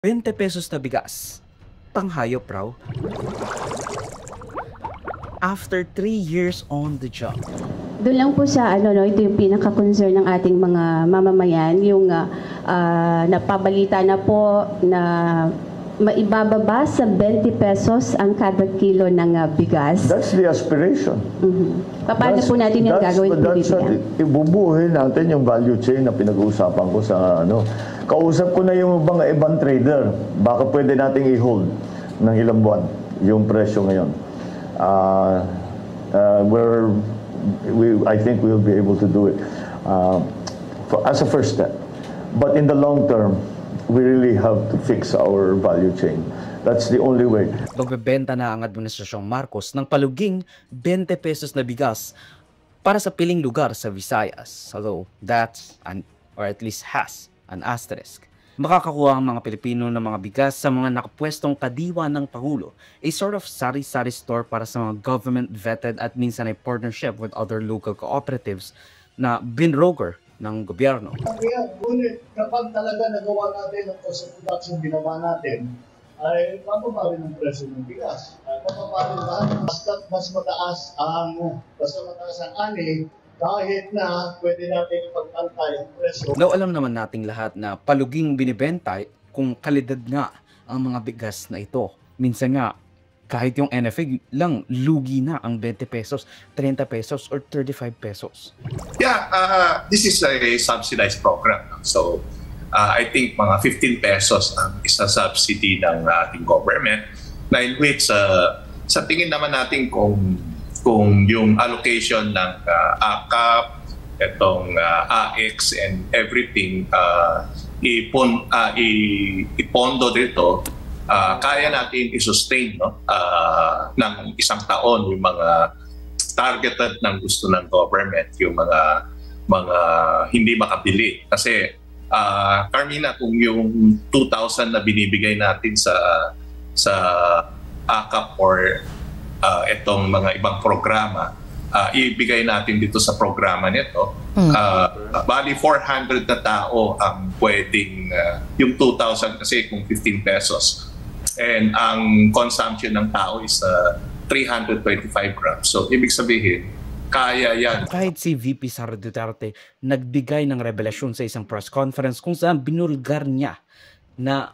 20 pesos na bigas. Panghayop raw. After 3 years on the job. Doon lang po sa ito yung pinaka-concern ng ating mga mamamayan, yung napabalita na po na maibababa sa 20 pesos ang kada kilo ng bigas. That's the aspiration. Paano po natin yung gagawin po dito? Ibubuhin natin yung value chain na pinag-uusapan ko sa Kausap ko na yung ibang trader. Baka pwede nating i-hold ng ilang buwan yung presyo ngayon. I think we'll be able to do it as a first step. But in the long term, we really have to fix our value chain. That's the only way. Magbebenta na ang Administrasyong Marcos ng paluging 20 pesos na bigas para sa piling lugar sa Visayas. Although that's, or at least has, an asterisk. Makakakuha ang mga Pilipino ng mga bigas sa mga nakapwestong kadiwa ng Pangulo, a sort of sari-sari store para sa mga government-vetted at minsan ay partnership with other local cooperatives na binroker ng gobyerno. Ngunit kapag talaga nagawa natin ang cost of production, binaba natin, ay pababa rin ang presyo ng bigas. Pababa rin ba? Mas mataas ang ani, kahit na pwede natin ipagpantay ang presyo. Now, alam naman nating lahat na paluging binibenta kung kalidad nga ang mga bigas na ito. Minsan nga, kahit yung NFA lang, lugi na ang 20 pesos, 30 pesos, or 35 pesos. Yeah, this is a subsidized program. So, I think mga 15 pesos ang isa subsidy ng ating government, na in which sa tingin naman natin kung yung allocation ng AKAP, itong AX and everything, ipondo dito, kaya natin i-sustain ng isang taon yung mga targeted ng gusto ng government, yung mga hindi makabili. Kasi Carmina, kung yung 2,000 na binibigay natin sa AKAP or itong mga ibang programa, ibigay natin dito sa programa nito, bali 400 na tao ang pwedeng, yung 2,000 kasi kung 15 pesos. And ang consumption ng tao is 325 grams. So, ibig sabihin, kaya yan. Kahit si VP Sara Duterte nagbigay ng revelasyon sa isang press conference kung saan binulgar niya na